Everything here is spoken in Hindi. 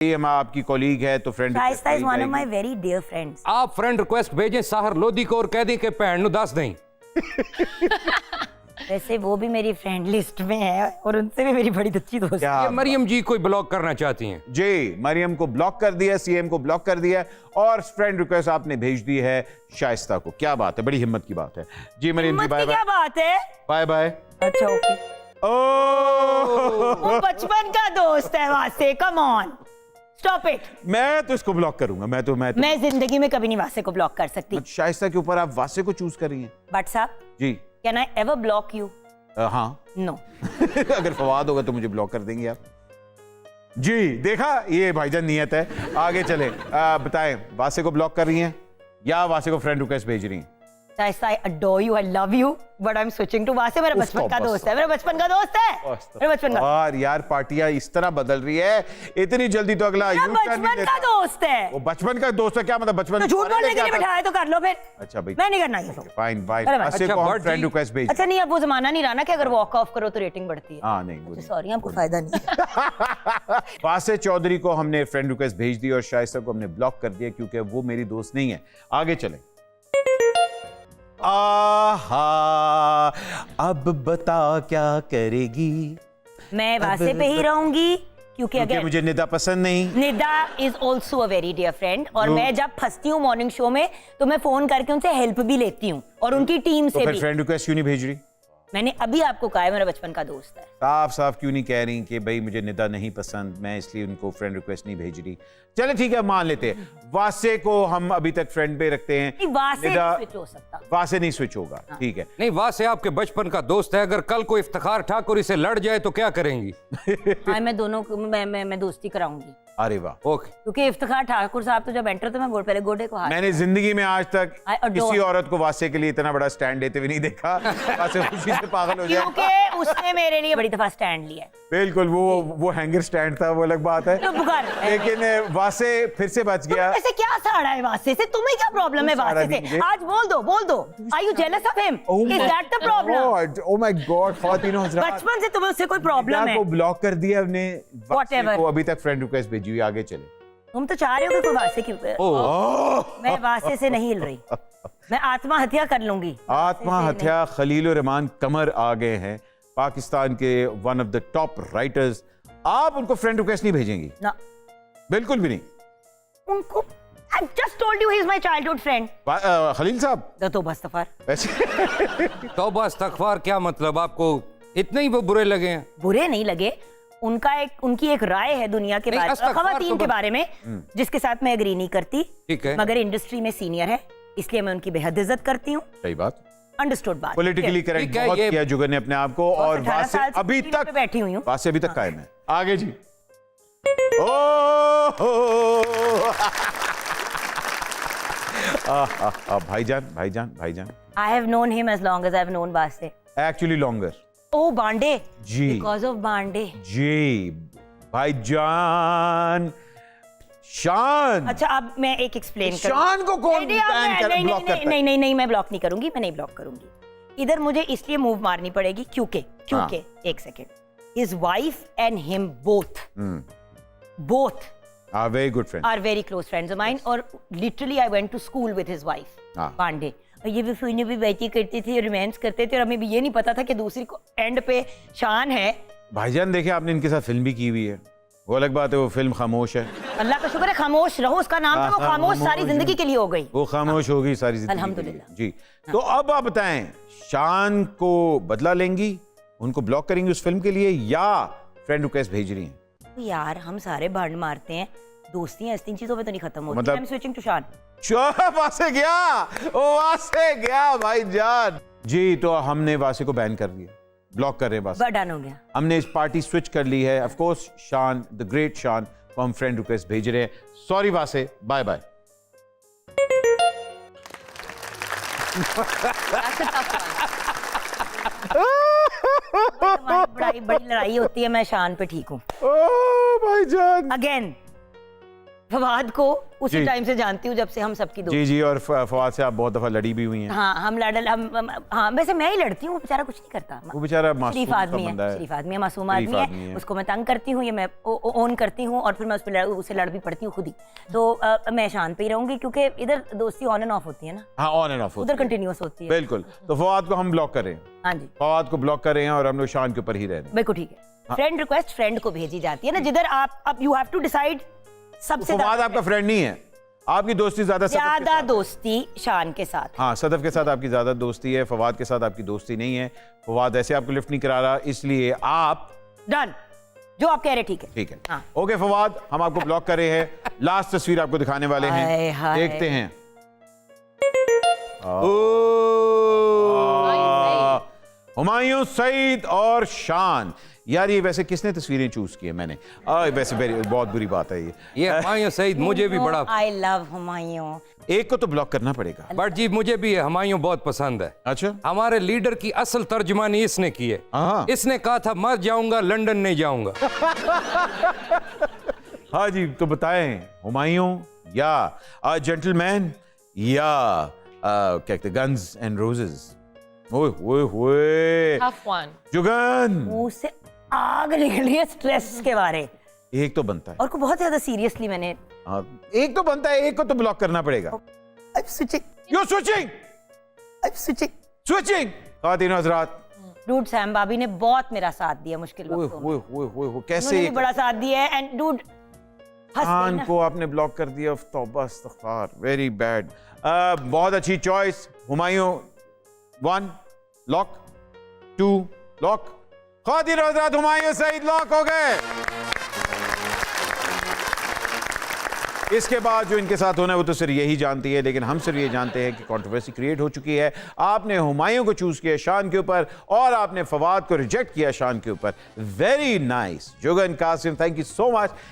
हम आपकी कोलीग है तो friend Shaista is one of my very dear friends. आप फ्रेंड रिक्वेस्ट भेजें साहर लोधी को और कह दें कि भैन नु दस दें। वैसे वो भी मेरी फ्रेंड लिस्ट में है और उनसे भी मेरी बड़ी अच्छी दोस्त है। ये मरियम जी कोई ब्लॉक करना चाहती हैं। जी, मरियम को ब्लॉक कर दिया, सीएम को ब्लॉक कर दिया और फ्रेंड रिक्वेस्ट आपने भेज दी है शाइस्ता को। क्या बात है, बड़ी हिम्मत की बात है। जी मरियम जी, बाय बाय। क्या बात है? Bye bye. अच्छा ओके। वो बचपन का दोस्त है Wasay, come on stop it. मैं तो इसको ब्लॉक करूंगा। मैं जिंदगी में कभी नहीं वासे को ब्लॉक कर सकती। शाइस्ता के ऊपर आप वासे को चूज कर रही हैं। Butt sahab ji, can I ever block you? हाँ। नो। अगर फवाद होगा तो मुझे ब्लॉक कर देंगे आप। जी देखा, ये भाईजान नियत है। आगे चले, बताएं, वासे को ब्लॉक कर रही हैं या वासे को फ्रेंड रिक्वेस्ट भेज रही हैं? Shaista, I adore you, I love you, but I am switching to Wasay. मेरा बचपन का दोस्त है, मेरा बचपन का दोस्त है, मेरा बचपन का। और यार पार्टियां इस तरह बदल रही है, इतनी जल्दी तो अगला बचपन का दोस्त है। वो बचपन का दोस्त है, क्या मतलब बचपन? तो झूठ बोलने के लिए बिठाया तो कर लो फिर। अच्छा भाई, मैं नहीं करना ये। Fine fine. अरे वासे को हम फ्रेंड रिक्वेस्ट भेज। अच्छा नहीं, अब वो जमाना नहीं रहा ना कि अगर वॉक ऑफ करो तो रेटिंग बढ़ती है। हाँ नहीं, सॉरी, आपको फायदा नहीं। वासे चौधरी को हमने फ्रेंड रिक्वेस्ट भेज दी और शाइस्ता को हमने ब्लॉक कर दिया क्योंकि वो मेरी दोस्त नहीं है। आगे चलें। आहा, अब बता क्या करेगी? मैं वासे पे ही रहूंगी क्योंकि अगर मुझे निदा पसंद नहीं। Nida is also a very dear friend और मैं जब फंसती हूँ मॉर्निंग शो में तो मैं फोन करके उनसे हेल्प भी लेती हूँ और उनकी टीम तो से फिर भी। फ्रेंड रिक्वेस्ट क्यों नहीं भेज रही? मैंने अभी आपको कहा है मेरा बचपन का दोस्त है। साफ साफ क्यों नहीं कह रही कि भाई मुझे निदा नहीं पसंद, मैं इसलिए उनको फ्रेंड रिक्वेस्ट नहीं भेज रही? चले ठीक है, मान लेते हैं वासे को हम अभी तक फ्रेंड पे रखते हैं। वासे नहीं स्विच हो सकता। वासे नहीं स्विच होगा, ठीक है। नहीं, वासे आपके बचपन का दोस्त है, अगर कल को इफ्तिखार ठाकुर इसे लड़ जाए तो क्या करेंगी? हाँ, मैं दोनों मैं दोस्ती कराऊंगी। अरे वाह, ओके। क्योंकि इफ्तिखार ठाकुर साहब तो जब एंटर तो मैं पहले गोडे को हाथ। मैंने जिंदगी में आज तक adore किसी औरत को वासे के लिए इतना बड़ा स्टैंड लेते हुए नहीं देखा। वासे खुशी से पागल हो जाए। क्योंकि उसने मेरे लिए बड़ी दफा स्टैंड लिया है। बिल्कुल, वो हैंगर स्टैंड था, वो अलग बात है। लेकिन वासे फिर से बच गया। ऐसे क्या साड़ा है वासे से? तुम्हें क्या प्रॉब्लम है वासे से? आज बोल दो। Are you jealous of him? Is that the problem? Oh my God, ख्वातीनो हज़रात, बचपन से तुम्हें उससे कोई प्रॉब्लम है? को ब्लॉक कर दिया हमने, वासे Whatever. को अभी तक फ्रेंड रिक्वेस्ट भेजी हुई। आगे चले। तुम तो चाह रहे हो कि कोई वासे की। मैं वासे से नहीं हिल रही, मैं आत्महत्या कर लूंगी। आत्महत्या। खलीलुर रहमान कमर आ गए हैं, पाकिस्तान के one of the top writers. आप उनको फ्रेंड रिक्वेस्ट नहीं भेजेंगी? ना, बिल्कुल भी नहीं। उनको I just told you he is my childhood friend. Khalil साहब तो बस्तफार। तौबा इस्तगफार, क्या मतलब? आपको इतने ही वो बुरे लगे हैं? बुरे नहीं लगे, उनकी एक राय है दुनिया के बारे में, खवातीन के बारे में, जिसके साथ मैं एग्री नहीं करती। ठीक है, मगर इंडस्ट्री में सीनियर है इसलिए मैं उनकी बेहद इज्जत करती हूँ। सही बात, अंडरस्टूड बात। पॉलिटिकली करेक्ट बहुत किया जुगर ने अपने आप को, और वासे अभी तक बैठी हुई हूँ, वासे अभी तक कायम है। आगे जी। भाईजान I have known him as long as I have known Wasay. Actually longer. Oh, Bande ji, because of Bande. जी भाईजान। शान। अच्छा, अब मैं एक एक्सप्लेन करूं। शान को कौन बैन कर, ब्लॉक करता है? नहीं, मैं ब्लॉक नहीं करूंगी, मैं नहीं ब्लॉक करूंगी। इधर मुझे इसलिए मूव मारनी पड़ेगी क्योंकि एक second, his wife and him both are very good friends, are very close friends of mine, और literally I went to school with his wife, Pandey. और ये भी फिर भी बातें करते थे, रोमांस करते थे, और हमें भी ये नहीं पता था कि दूसरी को एंड पे शान है। भाईजान देखिए, आपने इनके साथ फिल्म भी की हुई है, वो अलग बात है, वो फिल्म खामोश है। अल्लाह का शुक्र है खामोश रहो, उसका नाम था, वो खामोश सारी जिंदगी के लिए हो गई। वो खामोश हो गई सारी जिंदगी अल्हम्दुलिल्लाह। जी, तो अब आप बताएं, शान को बदला लेंगी, उनको ब्लॉक करेंगी उस फिल्म के लिए, या फ्रेंड रिक्वेस्ट भेज रही हैं? यार हम सारे बांड मारते हैं, दोस्तियां ऐसी चीजों पे तो नहीं खत्म होती। मतलब I'm switching to शान। वासे गया भाईजान जी। तो हमने वासे को बैन कर दिया, ब्लॉक कर रहे हैं वासे। डन हो गया, हमने इस पार्टी स्विच कर ली है। ऑफ कोर्स शान, द ग्रेट शान को हम फ्रेंड रिक्वेस्ट भेज रहे हैं। सॉरी वासे, बाय बाय। बड़ी लड़ाई होती है, मैं शान पे ठीक हूँ। भाईजान अगेन फवाद को उसी जी। टाइम से जानती हूँ जब से हम सबकी दोस्त। जी जी, और फवाद से आप बहुत दफा लड़ी भी हुई हैं। हाँ हाँ वैसे मैं ही लड़ती हूँ, बेचारा कुछ नहीं करता। वो बेचारा मासूम शरीफ सा आदमी बंदा है, है। शरीफ आदमी है, मासूम शरीफ आदमी आदमी है, है। उसको मैं तंग करती हूँ, ये मैं ओन करती हूँ और फिर मैं उससे लड़ भी पड़ती हूँ खुद ही। तो मैं शांत पे ही रहूंगी क्योंकि इधर दोस्ती ऑन एंड ऑफ होती है ना, हाँ, ऑन एंड ऑफ उधर कंटिन्यूअस होती है। बिल्कुल। तो फवाद को हम ब्लॉक करें, हाँ जी फवाद को ब्लॉक कर रहे हैं और हम लोग शान के ऊपर ही रह रहे हैं। बिल्कुल ठीक है। फ्रेंड रिक्वेस्ट फ्रेंड को भेजी जाती है ना, जिधर आप यू हैव टू डिसाइड सबसे फवाद आपका फ्रेंड नहीं है, आपकी दोस्ती ज्यादा सदफ के ज्यादा साथ। दोस्ती शान के साथ। हाँ, सदफ के साथ आपकी ज्यादा दोस्ती है, फवाद के साथ आपकी दोस्ती नहीं है। फवाद ऐसे आपको लिफ्ट नहीं करा रहा, इसलिए आप डन, जो आप कह रहे ठीक है। ठीक है। हाँ। ओके फवाद, हम आपको ब्लॉक कर रहे हैं। लास्ट तस्वीर आपको दिखाने वाले हाय, हैं, हाय। देखते हैं। हुमायूं सईद और शान। यार ये वैसे किसने तस्वीरें चूज की है? मैंने वैसे बहुत बुरी बात है ये हुमायूं सईद मुझे भी बड़ा, आई लव हुमायूं। एक को तो ब्लॉक करना पड़ेगा। बट जी मुझे भी ये हुमायूं बहुत पसंद है। अच्छा, हमारे लीडर की असल तर्जुमानी इसने की है। हाँ। इसने कहा था मर जाऊंगा लंदन नहीं जाऊंगा। हाँ जी, तो बताएं, हुमायूं या जेंटलमैन या क्या कहते, गन्स एंड रोजेस? ओए ओए ओए, Tough one. जुगन, मुंह से आग निकली है स्ट्रेस के बारे, एक तो बनता है। और को बहुत ज्यादा सीरियसली मैंने हाँ, एक तो बनता है, एक को तो ब्लॉक करना पड़ेगा। I'm switching, you switching, I'm switching। Switching. खातिन हज़रात, डूड सैम बाबी ने बहुत मेरा साथ दिया मुश्किल ओए वक्तों में, ओए ओए ओए ओए, कैसे उन्होंने भी बड़ा साथ दिया है। एंड डूड खान को आपने ब्लॉक कर दिया। तौबा इस्तग़फ़ार, वेरी बैड। बहुत अच्छी चॉइस। Humayun 1 lock, 2 lock. खातिन हज़रात, हुमायूं सईद लॉक हो गए। इसके बाद जो इनके साथ होना है वो तो सिर्फ यही जानती है, लेकिन हम सिर्फ ये जानते हैं कि कंट्रोवर्सी क्रिएट हो चुकी है। आपने हुमायूं को चूज किया शान के ऊपर और आपने फवाद को रिजेक्ट किया शान के ऊपर। Very nice Jugan, Qasim, thank you so much.